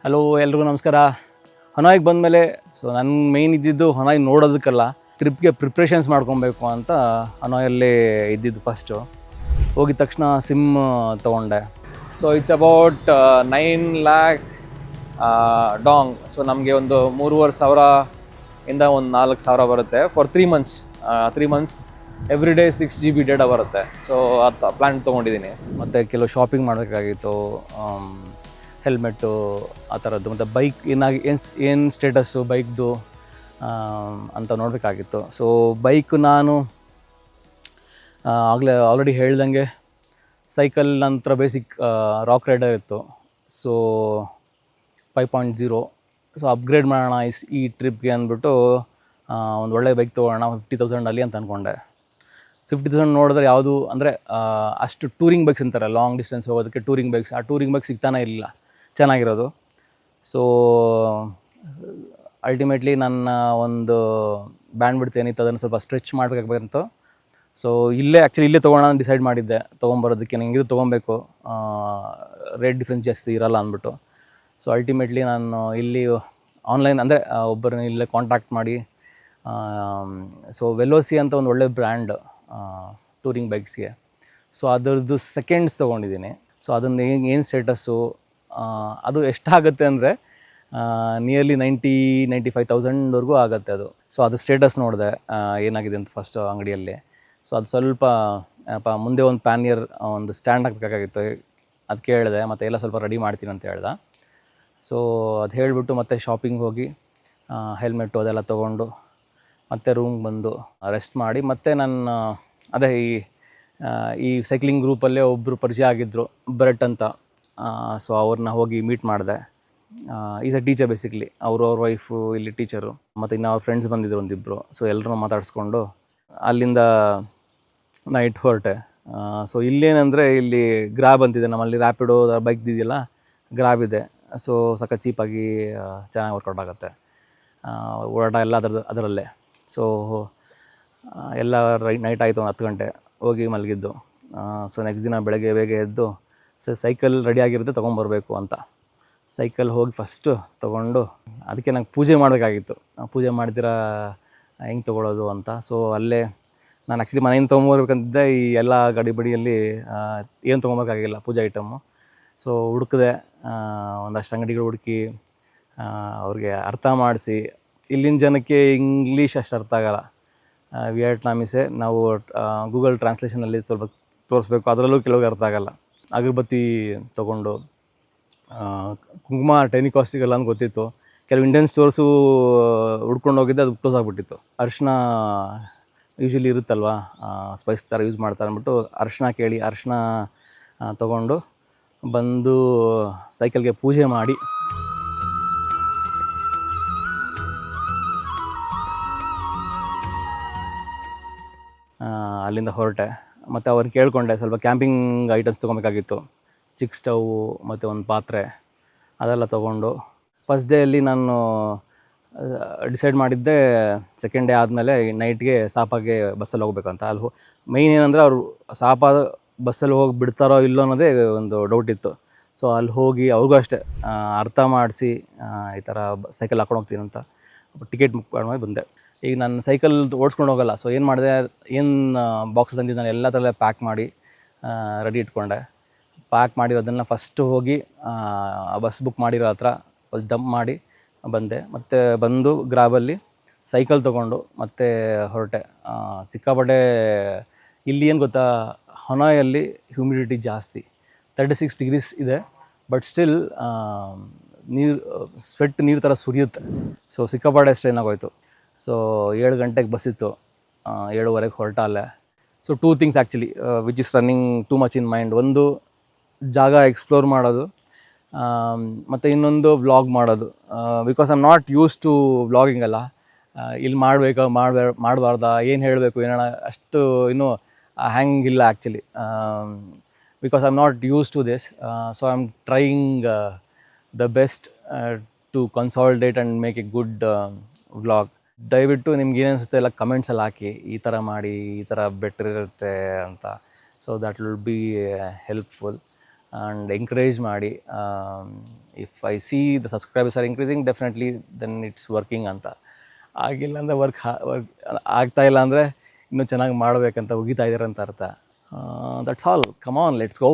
Hello ಎಲ್ರಿಗೂ ನಮಸ್ಕಾರ. ಹನಾಯಿಗೆ ಬಂದಮೇಲೆ ನನ್ನ ಮೇಯ್ನ್ ಇದ್ದಿದ್ದು ಹನಾಯಿ ನೋಡೋದಕ್ಕಲ್ಲ, ಟ್ರಿಪ್ಗೆ ಪ್ರಿಪ್ರೇಷನ್ಸ್ ಮಾಡ್ಕೊಬೇಕು ಅಂತ ಹನಾಯಲ್ಲಿ ಇದ್ದಿದ್ದು. ಫಸ್ಟು ಹೋಗಿದ ತಕ್ಷಣ ಸಿಮ್ ತೊಗೊಂಡೆ. So it's about 9 lakh Dang. So ನಮಗೆ ಒಂದು 3,500 ಒಂದು 4,000 ಬರುತ್ತೆ for 3 months. 3 months every day 6 GB data ಬರುತ್ತೆ. ಸೊ ಅದು ಪ್ಲ್ಯಾನ್ ತೊಗೊಂಡಿದ್ದೀನಿ. ಮತ್ತು ಕೆಲವು ಶಾಪಿಂಗ್ ಮಾಡಬೇಕಾಗಿತ್ತು, ಹೆಲ್ಮೆಟ್ಟು ಆ ಥರದ್ದು, ಮತ್ತು ಬೈಕ್ ಏನು ಸ್ಟೇಟಸ್ಸು ಬೈಕ್ದು ಅಂತ ನೋಡಬೇಕಾಗಿತ್ತು. ಸೊ ಬೈಕ್ ನಾನು ಆಲ್ರೆಡಿ ಹೇಳ್ದಂಗೆ ಸೈಕಲ್ ನಂತರ ಬೇಸಿಕ್ ರಾಕ್ ರೈಡರ್ ಇತ್ತು. ಸೊ 5.0. ಸೊ ಅಪ್ಗ್ರೇಡ್ ಮಾಡೋಣ ಈ ಟ್ರಿಪ್ಗೆ ಅಂದ್ಬಿಟ್ಟು ಒಂದು ಒಳ್ಳೆ ಬೈಕ್ ತೊಗೊಳ್ಳೋಣ 50,000 ಅಂತ ಅಂದ್ಕೊಂಡೆ. 50,000 ನೋಡಿದ್ರೆ ಯಾವುದು ಅಂದರೆ ಅಷ್ಟು ಟೂರಿಂಗ್ ಬೈಕ್ಸ್ ಅಂತಾರೆ, ಲಾಂಗ್ ಡಿಸ್ಟೆನ್ಸ್ ಹೋಗೋದಕ್ಕೆ ಟೂರಿಂಗ್ ಬೈಕ್ಸ್. ಆ ಟೂರಿಂಗ್ ಬೈಕ್ ಸಿಗ್ತಾನೆ ಇಲ್ಲ ಚೆನ್ನಾಗಿರೋದು. ಸೊ ಅಲ್ಟಿಮೇಟ್ಲಿ ನನ್ನ ಒಂದು ಬ್ಯಾಂಡ್ ಬಿಡ್ತು ಏನಿತ್ತು ಅದನ್ನು ಸ್ವಲ್ಪ ಸ್ಟ್ರೆಚ್ ಮಾಡಬೇಕಾಗ್ಬೇಕಂತ. ಸೊ ಇಲ್ಲೇ ತೊಗೊಳ್ಳೋಣ ಡಿಸೈಡ್ ಮಾಡಿದ್ದೆ. ತೊಗೊಂಬರೋದಕ್ಕೆ ನನಗೆ ಇದು ತೊಗೊಬೇಕು, ರೇಟ್ ಡಿಫ್ರೆನ್ಸ್ ಜಾಸ್ತಿ ಇರೋಲ್ಲ ಅಂದ್ಬಿಟ್ಟು. ಸೊ ಅಲ್ಟಿಮೇಟ್ಲಿ ನಾನು ಇಲ್ಲಿ ಆನ್ಲೈನ್ ಅಂದರೆ ಒಬ್ಬರನ್ನ ಇಲ್ಲೇ ಕಾಂಟ್ಯಾಕ್ಟ್ ಮಾಡಿ, ಸೊ ವೆಲೋಸಿ ಅಂತ ಒಂದು ಒಳ್ಳೆ ಬ್ರ್ಯಾಂಡ್ ಟೂರಿಂಗ್ ಬೈಕ್ಸ್ಗೆ. ಸೊ ಅದರದ್ದು ಸೆಕೆಂಡ್ಸ್ ತೊಗೊಂಡಿದ್ದೀನಿ. ಸೊ ಅದನ್ನು ಏನು ಸ್ಟೇಟಸ್ಸು, ಅದು ಎಷ್ಟಾಗುತ್ತೆ ಅಂದರೆ ನಿಯರ್ಲಿ 90,000-95,000ವರೆಗೂ ಆಗುತ್ತೆ ಅದು. ಸೊ ಅದು ಸ್ಟೇಟಸ್ ನೋಡಿದೆ ಏನಾಗಿದೆ ಅಂತ ಫಸ್ಟ್ ಅಂಗಡಿಯಲ್ಲಿ. ಸೊ ಅದು ಸ್ವಲ್ಪ ಮುಂದೆ ಒಂದು ಪ್ಯಾನಿಯರ್ ಒಂದು ಸ್ಟ್ಯಾಂಡ್ ಹಾಕಬೇಕಾಗಿತ್ತು, ಅದು ಕೇಳಿದೆ. ಮತ್ತು ಎಲ್ಲ ಸ್ವಲ್ಪ ರೆಡಿ ಮಾಡ್ತೀನಿ ಅಂತ ಹೇಳ್ದೆ. ಸೊ ಅದು ಹೇಳಿಬಿಟ್ಟು ಮತ್ತೆ ಶಾಪಿಂಗ್ ಹೋಗಿ ಹೆಲ್ಮೆಟ್ಟು ಅದೆಲ್ಲ ತೊಗೊಂಡು ಮತ್ತೆ ರೂಮ್ಗೆ ಬಂದು ರೆಸ್ಟ್ ಮಾಡಿ, ಮತ್ತು ನನ್ನ ಅದೇ ಈ ಸೈಕ್ಲಿಂಗ್ ಗ್ರೂಪಲ್ಲೇ ಒಬ್ಬರು ಪರಿಚಯ ಆಗಿದ್ದರು, ಬ್ರೆಟ್ ಅಂತ. ಸೊ ಅವ್ರನ್ನ ಹೋಗಿ ಮೀಟ್ ಮಾಡಿದೆ. Is a teacher basically. ಅವ್ರ ವೈಫು ಇಲ್ಲಿ ಟೀಚರು, ಮತ್ತು ಇನ್ನು ಅವ್ರ ಫ್ರೆಂಡ್ಸ್ ಬಂದಿದ್ದರು ಒಂದಿಬ್ಬರು. ಸೊ ಎಲ್ಲರೂ ಮಾತಾಡಿಸ್ಕೊಂಡು ಅಲ್ಲಿಂದ ನೈಟ್ ಹೊರಟೆ. ಸೊ ಇಲ್ಲೇನೆಂದರೆ ಇಲ್ಲಿ ಗ್ರಾಬ್ ಅಂತಿದೆ, ನಮ್ಮಲ್ಲಿ ರ್ಯಾಪಿಡೋ ಬೈಕ್ ಇದೆಯಲ್ಲ, ಗ್ರಾಬ್ ಇದೆ. ಸೊ ಸಕ್ಕ ಚೀಪಾಗಿ ಚೆನ್ನಾಗಿ ವರ್ಕೌಟ್ ಆಗುತ್ತೆ, ಓಡಾಟ ಎಲ್ಲ ಅದರಲ್ಲೇ. ಸೊ ಎಲ್ಲ ನೈಟ್ ಆಯಿತು, 10 ಗಂಟೆ ಹೋಗಿ ಮಲಗಿದ್ದು. ಸೊ ನೆಕ್ಸ್ಟ್ ದಿನ ಬೆಳಗ್ಗೆ ಬೇಗ ಎದ್ದು ಸೈಕಲ್ ರೆಡಿಯಾಗಿರುತ್ತೆ ತೊಗೊಂಬರ್ಬೇಕು ಅಂತ. ಸೈಕಲ್ ಹೋಗಿ ಫಸ್ಟು ತೊಗೊಂಡು, ಅದಕ್ಕೆ ನಂಗೆ ಪೂಜೆ ಮಾಡಬೇಕಾಗಿತ್ತು. ಪೂಜೆ ಮಾಡ್ತೀರಾ ಹೆಂಗೆ ತೊಗೊಳ್ಳೋದು ಅಂತ. ಸೊ ಅಲ್ಲೇ ನಾನು ಆ್ಯಕ್ಚುಲಿ ಮನೆಯಿಂದ ತೊಗೊಂಬರ್ಬೇಕಂತಿದ್ದೆ. ಈ ಎಲ್ಲ ಗಡಿಬಿಡಿಯಲ್ಲಿ ಏನು ತೊಗೊಬೇಕಾಗಿಲ್ಲ ಪೂಜೆ ಐಟಮ್ಮು. ಸೊ ಹುಡುಕಿದೆ, ಒಂದಷ್ಟು ಅಂಗಡಿಗಳು ಹುಡುಕಿ ಅವ್ರಿಗೆ ಅರ್ಥ ಮಾಡಿಸಿ. ಇಲ್ಲಿನ ಜನಕ್ಕೆ ಇಂಗ್ಲೀಷ್ ಅಷ್ಟು ಅರ್ಥ ಆಗೋಲ್ಲ, ವಿಯೆಟ್ನಾಮೀಸೇ. ನಾವು ಗೂಗಲ್ ಟ್ರಾನ್ಸ್ಲೇಷನಲ್ಲಿ ಸ್ವಲ್ಪ ತೋರಿಸ್ಬೇಕು, ಅದರಲ್ಲೂ ಕೆಲವ್ರಿಗೆ ಅರ್ಥ ಆಗೋಲ್ಲ. ಅಗರಬತ್ತಿ ತೊಗೊಂಡು, ಕುಂಕುಮ ಟೈನಿಕಾಸ್ಟಿಗೆಲ್ಲ ಅಂತ ಗೊತ್ತಿತ್ತು. ಕೆಲವು ಇಂಡಿಯನ್ ಸ್ಟೋರ್ಸು ಹುಡ್ಕೊಂಡು ಹೋಗಿದ್ದೆ, ಅದು ಕ್ಲೋಸ್ ಆಗಿಬಿಟ್ಟಿತ್ತು. ಅರಿಶಿನ ಯೂಶ್ವಲಿ ಇರುತ್ತಲ್ವ, ಸ್ಪೈಸ್ ಥರ ಯೂಸ್ ಮಾಡ್ತಾರೆ ಅಂದ್ಬಿಟ್ಟು ಅರಿಶಿನ ಕೇಳಿ ಅರಿಶಿನ ತೊಗೊಂಡು ಬಂದು ಸೈಕಲ್ಗೆ ಪೂಜೆ ಮಾಡಿ ಅಲ್ಲಿಂದ ಹೊರಟೆ. ಮತ್ತು ಅವ್ರನ್ನ ಕೇಳಿಕೊಂಡೆ ಸ್ವಲ್ಪ ಕ್ಯಾಂಪಿಂಗ್ ಐಟಮ್ಸ್ ತೊಗೊಬೇಕಾಗಿತ್ತು. ಚಿಕ್ಕ ಸ್ಟೌವು ಮತ್ತು ಒಂದು ಪಾತ್ರೆ ಅದೆಲ್ಲ ತೊಗೊಂಡು, ಫಸ್ಟ್ ಡೇಯಲ್ಲಿ ನಾನು ಡಿಸೈಡ್ ಮಾಡಿದ್ದೆ ಸೆಕೆಂಡ್ ಡೇ ಆದಮೇಲೆ ನೈಟ್ಗೆ ಸಾಪಾಗೆ ಬಸ್ಸಲ್ಲಿ ಹೋಗ್ಬೇಕಂತ. ಅಲ್ಲಿ ಮೈನ್ ಏನಂದರೆ ಅವರು ಸಾಪ ಬಸ್ಸಲ್ಲಿ ಹೋಗಿ ಬಿಡ್ತಾರೋ ಇಲ್ಲೋ ಅನ್ನೋದೇ ಒಂದು ಡೌಟ್ ಇತ್ತು. ಸೊ ಅಲ್ಲಿ ಹೋಗಿ ಅವ್ರಿಗೂ ಅಷ್ಟೇ ಅರ್ಥ ಮಾಡಿಸಿ ಈ ಥರ ಸೈಕಲ್ ಹಾಕೊಂಡು ಹೋಗ್ತೀನಿ ಅಂತ ಟಿಕೆಟ್ ಬುಕ್ ಮಾಡಿ ಬಂದೆ. ಈಗ ನಾನು ಸೈಕಲ್ ಓಡಿಸ್ಕೊಂಡು ಹೋಗೋಲ್ಲ. ಸೊ ಏನು ಮಾಡಿದೆ, ಏನು ಬಾಕ್ಸ್ ತಂದಿದ್ದು ನಾನು ಎಲ್ಲ ಥರ ಪ್ಯಾಕ್ ಮಾಡಿ ರೆಡಿ ಇಟ್ಕೊಂಡೆ. ಪ್ಯಾಕ್ ಮಾಡಿರೋದನ್ನು ಫಸ್ಟು ಹೋಗಿ ಬಸ್ ಬುಕ್ ಮಾಡಿರೋ ಹತ್ರ ಫಸ್ಟ್ ಡಂಪ್ ಮಾಡಿ ಬಂದೆ. ಮತ್ತು ಬಂದು ಗ್ರಾಬಲ್ಲಿ ಸೈಕಲ್ ತೊಗೊಂಡು ಮತ್ತೆ ಹೊರಟೆ. ಸಿಕ್ಕಾಪಟ್ಟೆ ಇಲ್ಲಿ ಏನು ಗೊತ್ತಾ, ಹನಾಯಲ್ಲಿ ಹ್ಯೂಮಿಡಿಟಿ ಜಾಸ್ತಿ, 36 degrees ಇದೆ. ಬಟ್ ಸ್ಟಿಲ್ ನೀರು ಥರ ಸುರಿಯುತ್ತೆ. ಸೊ ಸಿಕ್ಕಾಪಟ್ಟೆ ಸ್ಟ್ರೈನ್ ಆಗೋಯ್ತು. ಸೊ 7 ಗಂಟೆಗೆ ಬಸ್ಸಿತ್ತು, 7:30ಗೆ ಹೊರಟ ಅಲ್ಲೇ. So 2 things actually which is running too much in mind. ಒಂದು ಜಾಗ ಎಕ್ಸ್ಪ್ಲೋರ್ ಮಾಡೋದು, ಮತ್ತು ಇನ್ನೊಂದು ವ್ಲಾಗ್ ಮಾಡೋದು. Because I am not use to vlogging ಅಲ್ಲ. ಇಲ್ಲಿ ಮಾಡಬಾರ್ದಾ, ಏನು ಹೇಳಬೇಕು, ಏನಾರ ಅಷ್ಟು ಇನ್ನೂ ಹ್ಯಾಂಗಿಲ್ಲ actually. Because I am not use to this. So I am trying the best to consolidate and make A good vlog. ದಯವಿಟ್ಟು ನಿಮ್ಗೆ ಏನು ಅನಿಸುತ್ತೆ ಎಲ್ಲ ಕಮೆಂಟ್ಸಲ್ಲಿ ಹಾಕಿ, ಈ ಥರ ಮಾಡಿ, ಈ ಥರ ಬೆಟರ್ ಇರುತ್ತೆ ಅಂತ. So that will be helpful. And encourage ಮಾಡಿ. If I see the subscribers are increasing definitely then it's working ಅಂತ. ಆಗಿಲ್ಲ ಅಂದರೆ ವರ್ಕ್ ಆಗ್ತಾಯಿಲ್ಲ ಅಂದರೆ ಇನ್ನೂ ಚೆನ್ನಾಗಿ ಮಾಡಬೇಕಂತ ಉಗಿತಾ ಇದ್ದಾರೆ ಅಂತ ಅರ್ಥ. That's all. Come on, let's go.